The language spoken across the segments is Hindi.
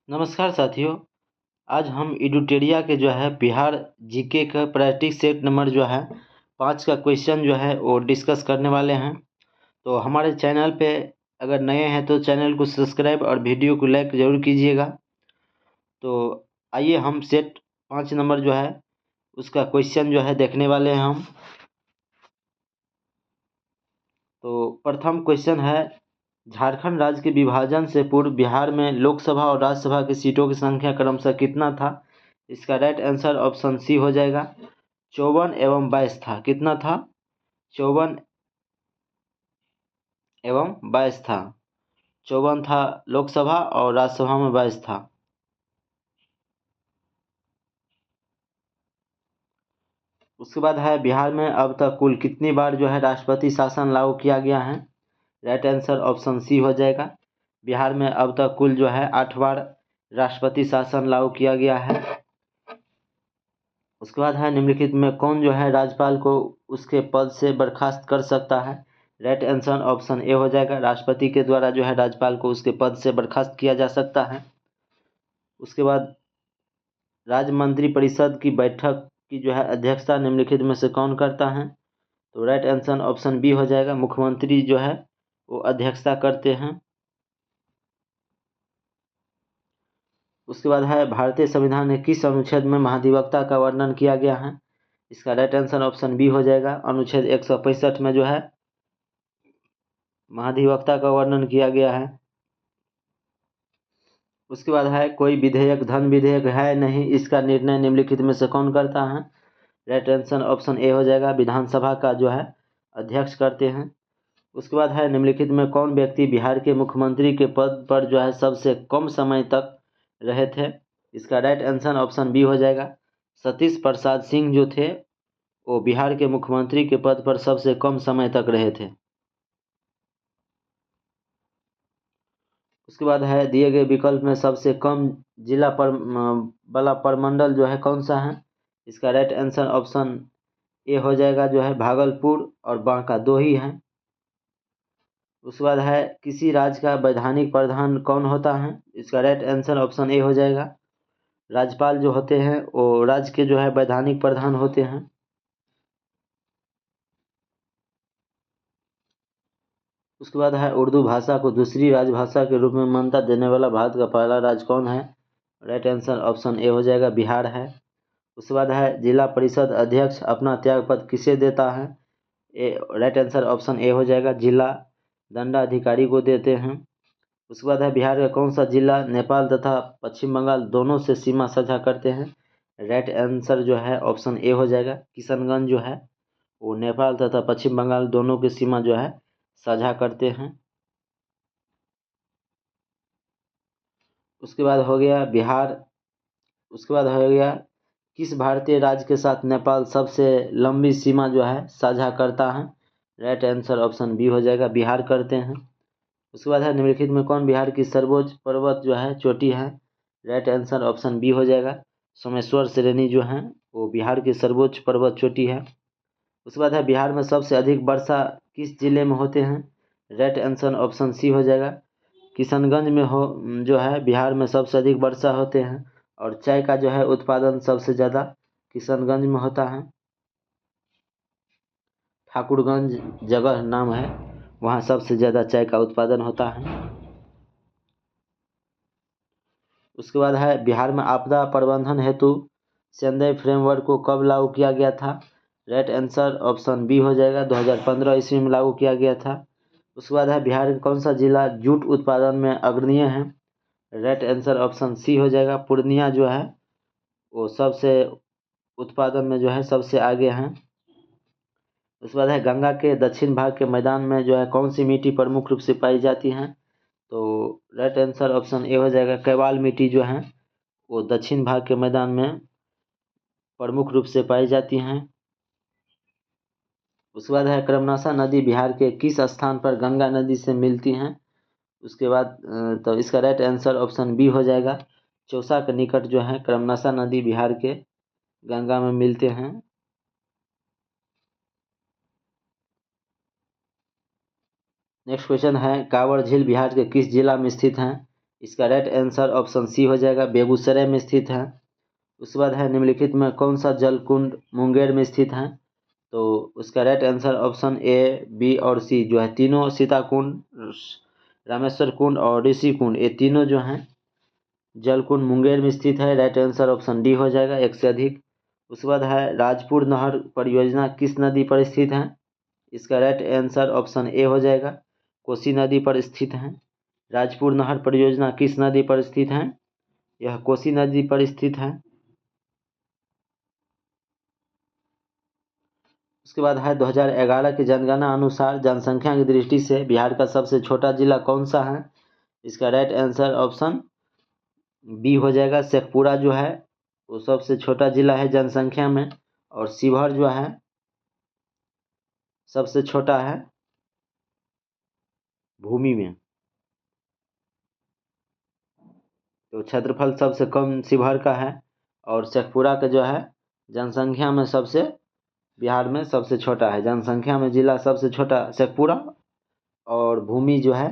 नमस्कार साथियों। आज हम एडुटेरिया के बिहार जीके का प्रैक्टिस सेट नंबर 5 का क्वेश्चन वो डिस्कस करने वाले हैं। तो हमारे चैनल पे अगर नए हैं तो चैनल को सब्सक्राइब और वीडियो को लाइक ज़रूर कीजिएगा। तो आइए हम सेट 5 नंबर उसका क्वेश्चन देखने वाले हैं हम। तो प्रथम क्वेश्चन है, झारखंड राज्य के विभाजन से पूर्व बिहार में लोकसभा और राज्यसभा की सीटों की संख्या क्रमशः कितना था? इसका राइट आंसर ऑप्शन सी हो जाएगा, 54 एवं 22 था। कितना था? 54 एवं 22 था। 54 था लोकसभा और राज्यसभा में 22 था। उसके बाद है, बिहार में अब तक कुल कितनी बार राष्ट्रपति शासन लागू किया गया है? राइट आंसर ऑप्शन सी हो जाएगा। बिहार में अब तक कुल 8 बार राष्ट्रपति शासन लागू किया गया है। उसके बाद है, निम्नलिखित में कौन राज्यपाल को उसके पद से बर्खास्त कर सकता है? राइट आंसर ऑप्शन ए हो जाएगा, राष्ट्रपति के द्वारा राज्यपाल को उसके पद से बर्खास्त किया जा सकता है। उसके बाद राज्य मंत्रिपरिषद की बैठक की अध्यक्षता निम्नलिखित में से कौन करता है? तो राइट आंसर ऑप्शन बी हो जाएगा, मुख्यमंत्री वो अध्यक्षता करते हैं। उसके बाद है, भारतीय संविधान के किस अनुच्छेद में महाधिवक्ता का वर्णन किया गया है? इसका राइट आंसर ऑप्शन बी हो जाएगा, अनुच्छेद 165 में महाधिवक्ता का वर्णन किया गया है। उसके बाद है, कोई विधेयक धन विधेयक है नहीं, इसका निर्णय निम्नलिखित में से कौन करता है? राइट आंसर ऑप्शन ए हो जाएगा, विधानसभा का अध्यक्ष करते हैं। उसके बाद है, निम्नलिखित में कौन व्यक्ति बिहार के मुख्यमंत्री के पद पर सबसे कम समय तक रहे थे? इसका राइट आंसर ऑप्शन बी हो जाएगा, सतीश प्रसाद सिंह जो थे वो बिहार के मुख्यमंत्री के पद पर सबसे कम समय तक रहे थे। उसके बाद है, दिए गए विकल्प में सबसे कम जिला पर वाला प्रमंडल कौन सा है? इसका राइट आंसर ऑप्शन ए हो जाएगा, भागलपुर और बांका, दो ही हैं। उसके बाद है, किसी राज्य का वैधानिक प्रधान कौन होता है? इसका राइट आंसर ऑप्शन ए हो जाएगा, राज्यपाल जो होते हैं वो राज्य के वैधानिक प्रधान होते हैं। उसके बाद है, उर्दू भाषा को दूसरी राजभाषा के रूप में मान्यता देने वाला भारत का पहला राज्य कौन है? राइट आंसर ऑप्शन ए हो जाएगा, बिहार है। उसके बाद है, जिला परिषद अध्यक्ष अपना त्यागपत्र किसे देता है? राइट आंसर ऑप्शन ए हो जाएगा, जिला दंडाधिकारी को देते हैं। उसके बाद है, बिहार का कौन सा जिला नेपाल तथा पश्चिम बंगाल दोनों से सीमा साझा करते हैं? राइट आंसर ऑप्शन ए हो जाएगा, किशनगंज वो नेपाल तथा पश्चिम बंगाल दोनों की सीमा साझा करते हैं। उसके बाद हो गया बिहार। उसके बाद हो गया, किस भारतीय राज्य के साथ नेपाल सबसे लंबी सीमा साझा करता है? राइट आंसर ऑप्शन बी हो जाएगा, बिहार करते हैं। उसके बाद है, निम्नलिखित में कौन बिहार की सर्वोच्च पर्वत चोटी है? राइट आंसर ऑप्शन बी हो जाएगा, सोमेश्वर श्रेणी वो बिहार की सर्वोच्च पर्वत चोटी है। उसके बाद है, बिहार में सबसे अधिक वर्षा किस जिले में होते हैं? राइट आंसर ऑप्शन सी हो जाएगा, किशनगंज में हो बिहार में सबसे अधिक वर्षा होते हैं। और चाय का उत्पादन सबसे ज़्यादा किशनगंज में होता है। ठाकुरगंज जगह नाम है, वहाँ सबसे ज़्यादा चाय का उत्पादन होता है। उसके बाद है, बिहार में आपदा प्रबंधन हेतु सेंधई फ्रेमवर्क को कब लागू किया गया था? राइट आंसर ऑप्शन बी हो जाएगा, 2015 ईस्वी में लागू किया गया था। उसके बाद है, बिहार का कौन सा जिला जूट उत्पादन में अग्रणीय है? राइट आंसर ऑप्शन सी हो जाएगा, पूर्णिया वो सबसे उत्पादन में सबसे आगे हैं। उसके बाद है, गंगा के दक्षिण भाग के मैदान में कौन सी मिट्टी प्रमुख रूप से पाई जाती है? तो राइट आंसर ऑप्शन ए हो जाएगा, कैवाल मिट्टी वो दक्षिण भाग के मैदान में प्रमुख रूप से पाई जाती हैं। उसके बाद है, कर्मनाशा नदी बिहार के किस स्थान पर गंगा नदी से मिलती हैं? उसके बाद तो इसका राइट आंसर ऑप्शन बी हो जाएगा, चौसा के निकट कर्मनाशा नदी बिहार के गंगा में मिलते हैं। नेक्स्ट क्वेश्चन है, कांवड़ झील बिहार के किस जिला में स्थित है? इसका राइट आंसर ऑप्शन सी हो जाएगा, बेगूसराय में स्थित है। उसके बाद है निम्नलिखित में कौन सा जल कुंड मुंगेर में स्थित है, तो उसका right answer option A, B और सी जो है तीनों सीता कुंड, रामेश्वर कुंड और ऋषि कुंड, ये तीनों जो हैं जल कुंड मुंगेर में स्थित है। राइट आंसर ऑप्शन डी हो जाएगा, एक से अधिक। उसके बाद है राजपुर नहर परियोजना किस नदी पर स्थित है, इसका राइट आंसर ऑप्शन ए हो जाएगा, कोसी नदी पर स्थित है। राजपुर नहर परियोजना किस नदी पर स्थित है, यह कोसी नदी पर स्थित है। उसके बाद है 2011 की जनगणना अनुसार जनसंख्या की दृष्टि से बिहार का सबसे छोटा जिला कौन सा है, इसका राइट आंसर ऑप्शन बी हो जाएगा, शेखपुरा जो है वो सबसे छोटा जिला है जनसंख्या में, और शिवहर जो है सबसे छोटा है भूमि में। तो क्षेत्रफल सबसे कम शिवहर का है, और शेखपुरा का जो है जनसंख्या में सबसे, बिहार में सबसे छोटा है। जनसंख्या में जिला सबसे छोटा शेखपुरा, और भूमि जो है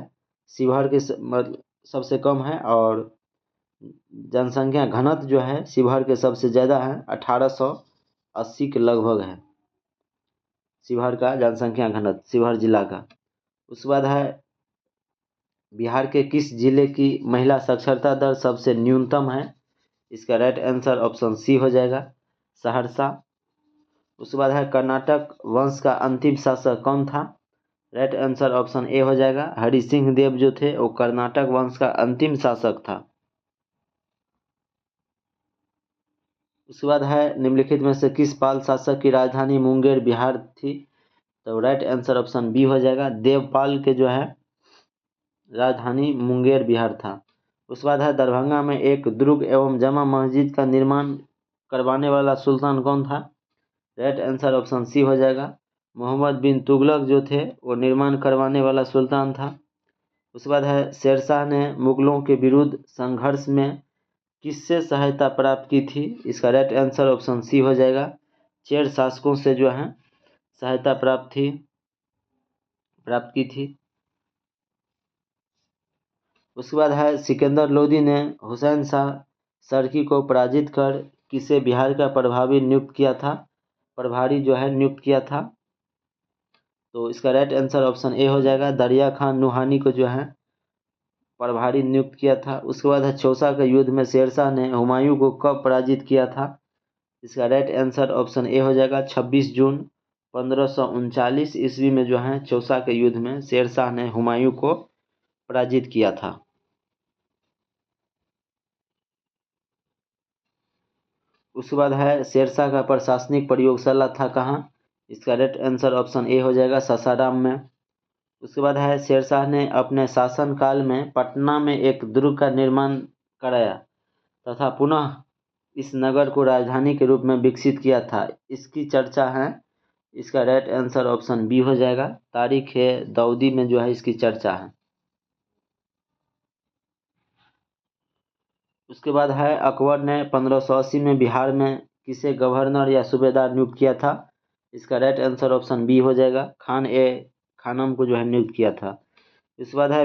शिवहर के सबसे कम है, और जनसंख्या घनत्व जो है शिवहर के सबसे ज़्यादा है, 1880 के लगभग है शिवहर का जनसंख्या घनत्व, शिवहर जिला का। उसके बाद है बिहार के किस जिले की महिला साक्षरता दर सबसे न्यूनतम है, इसका राइट आंसर ऑप्शन सी हो जाएगा, सहरसा। उसके बाद है कर्नाटक वंश का अंतिम शासक कौन था, राइट आंसर ऑप्शन ए हो जाएगा, हरि सिंह देव जो थे वो कर्नाटक वंश का अंतिम शासक था। उसके बाद है निम्नलिखित में से किस पाल शासक की राजधानी मुंगेर बिहार थी, तो राइट आंसर ऑप्शन बी हो जाएगा, देवपाल के जो है राजधानी मुंगेर बिहार था। उसके बाद है दरभंगा में एक दुर्ग एवं जमा मस्जिद का निर्माण करवाने वाला सुल्तान कौन था, राइट आंसर ऑप्शन सी हो जाएगा, मोहम्मद बिन तुगलक जो थे वो निर्माण करवाने वाला सुल्तान था। उसके बाद है शेरशाह ने मुगलों के विरुद्ध संघर्ष में किससे सहायता प्राप्त की थी, इसका राइट आंसर ऑप्शन सी हो जाएगा, चेर शासकों से जो है सहायता प्राप्त की थी। उसके बाद है सिकंदर लोदी ने हुसैन शाह सरकी को पराजित कर किसे बिहार का प्रभारी नियुक्त जो है नियुक्त किया था, तो इसका राइट आंसर ऑप्शन ए हो जाएगा, दरिया खान नुहानी को जो है प्रभारी नियुक्त किया था। उसके बाद है चौसा के युद्ध में शेरशाह ने हुमायूं को कब पराजित किया था, इसका राइट आंसर ऑप्शन ए हो जाएगा, 26 जून 1539 ईस्वी में जो है चौसा के युद्ध में शेरशाह ने हुमायूं को पराजित किया था। उसके बाद है शेरशाह का प्रशासनिक प्रयोगशाला था कहाँ, इसका राइट आंसर ऑप्शन ए हो जाएगा, सासाराम में। उसके बाद है शेरशाह ने अपने शासनकाल में पटना में एक दुर्ग का निर्माण कराया तथा पुनः इस नगर को राजधानी के रूप में विकसित किया था, इसकी चर्चा है, इसका राइट आंसर ऑप्शन बी हो जाएगा, तारीख है दाऊदी में जो है इसकी चर्चा है। उसके बाद है अकबर ने 1580 में बिहार में किसे गवर्नर या सूबेदार नियुक्त किया था, इसका राइट आंसर ऑप्शन बी हो जाएगा, खानम को जो है नियुक्त किया था। इसके बाद है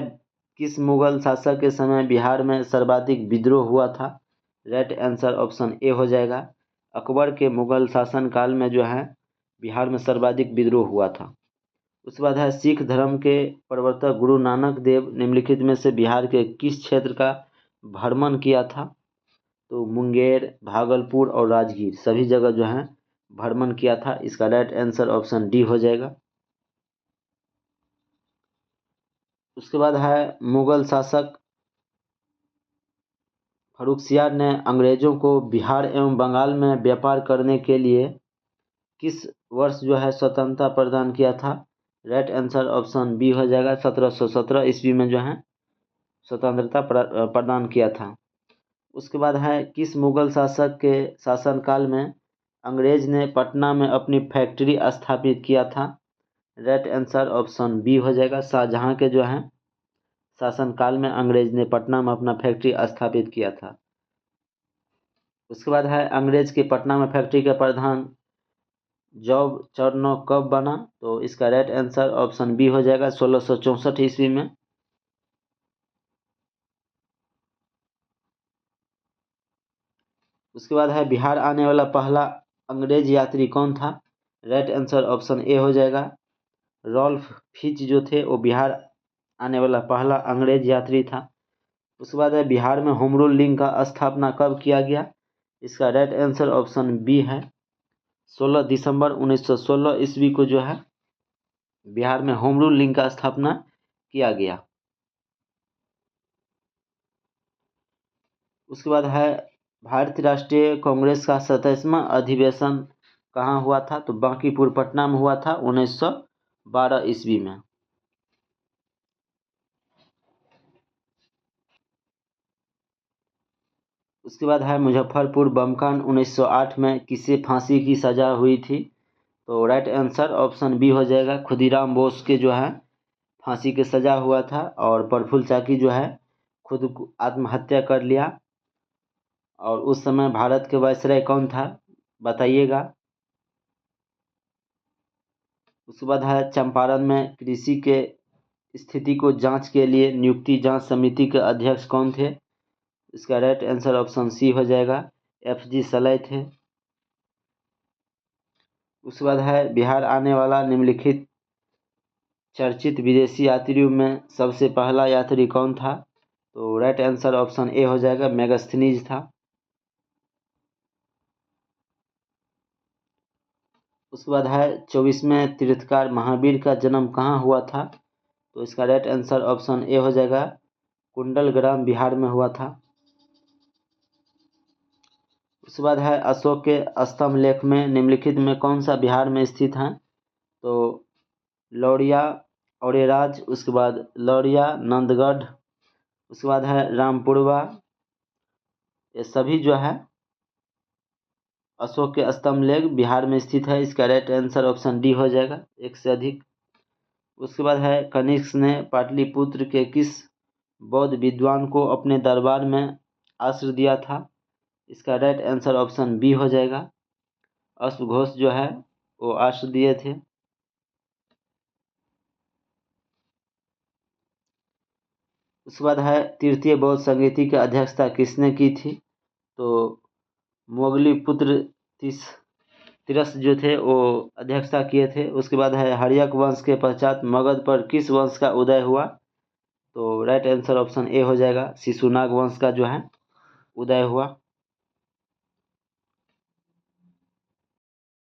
किस मुगल शासक के समय बिहार में सर्वाधिक विद्रोह हुआ था, राइट आंसर ऑप्शन ए हो जाएगा, अकबर के मुगल शासन काल में जो है बिहार में सर्वाधिक विद्रोह हुआ था। उसके बाद है सिख धर्म के प्रवर्तक गुरु नानक देव निम्नलिखित में से बिहार के किस क्षेत्र का भ्रमण किया था, तो मुंगेर, भागलपुर और राजगीर सभी जगह जो है भ्रमण किया था, इसका राइट आंसर ऑप्शन डी हो जाएगा। उसके बाद है मुगल शासक फर्रुखसियार ने अंग्रेजों को बिहार एवं बंगाल में व्यापार करने के लिए किस वर्ष जो है स्वतंत्रता प्रदान किया था, राइट आंसर ऑप्शन बी हो जाएगा, 1717 ईस्वी में जो है स्वतंत्रता प्रदान किया था। उसके बाद है किस मुगल शासक के शासनकाल में अंग्रेज ने पटना में अपनी फैक्ट्री स्थापित किया था, राइट आंसर ऑप्शन बी हो जाएगा, शाहजहां के जो है शासनकाल में अंग्रेज ने पटना में अपना फैक्ट्री स्थापित किया था। उसके बाद है अंग्रेज के पटना में फैक्ट्री के प्रधान जॉब चर्नो कब बना, तो इसका राइट आंसर ऑप्शन बी हो जाएगा, 1664 ईस्वी में। उसके बाद है बिहार आने वाला पहला अंग्रेज यात्री कौन था? राइट आंसर ऑप्शन ए हो जाएगा। रॉल्फ फिच जो थे वो बिहार आने वाला पहला अंग्रेज यात्री था। उसके बाद है बिहार में होम रूल लीग का स्थापना कब किया गया? इसका राइट आंसर ऑप्शन बी है। 16 दिसंबर 1916 ईस्वी को जो है बिहार में होम रूल लीग का स्थापना किया गया। उसके बाद है भारतीय राष्ट्रीय कांग्रेस का 27वां अधिवेशन कहाँ हुआ था? तो बांकीपुर पटना में हुआ था 1912 ईस्वी में। उसके बाद है मुजफ्फरपुर बमकांड 1908 में किसे फांसी की सजा हुई थी? तो राइट आंसर ऑप्शन बी हो जाएगा। खुदीराम बोस के जो है फांसी की सजा हुआ था और प्रफुल्ल चाकी जो है खुद आत्महत्या कर लिया। और उस समय भारत के वायसराय कौन था बताइएगा। उसके बाद है चंपारण में कृषि के स्थिति को जांच के लिए नियुक्ति जांच समिति के अध्यक्ष कौन थे? इसका राइट आंसर ऑप्शन सी हो जाएगा। FG सलय थे। उसके बाद है बिहार आने वाला निम्नलिखित चर्चित विदेशी यात्रियों में सबसे पहला यात्री कौन था? तो राइट आंसर ऑप्शन ए हो जाएगा। मेगास्थनीज था। उसके बाद है 24वें तीर्थकार महावीर का जन्म कहाँ हुआ था? तो इसका राइट आंसर ऑप्शन ए हो जाएगा। कुंडलग्राम बिहार में हुआ था। उसके बाद है अशोक के स्तंभ लेख में निम्नलिखित में कौन सा बिहार में स्थित है? तो लौरिया औरेराज, उसके बाद लौरिया नंदगढ़, उसके बाद है रामपुरवा। ये सभी जो है अशोक के स्तंभ लेख बिहार में स्थित है। इसका राइट आंसर ऑप्शन डी हो जाएगा, एक से अधिक। उसके बाद है कनिष्क ने पाटलिपुत्र के किस बौद्ध विद्वान को अपने दरबार में आश्रय दिया था? इसका राइट आंसर ऑप्शन बी हो जाएगा। अश्वघोष जो है वो आश्रय दिए थे। उसके बाद है तृतीय बौद्ध संगीति की अध्यक्षता किसने की थी? तो मोगली पुत्र तिरस जो थे वो अध्यक्षता किए थे। उसके बाद है हर्यक वंश के पश्चात मगध पर किस वंश का उदय हुआ? तो राइट आंसर ऑप्शन ए हो जाएगा। शिशुनाग वंश का जो है उदय हुआ।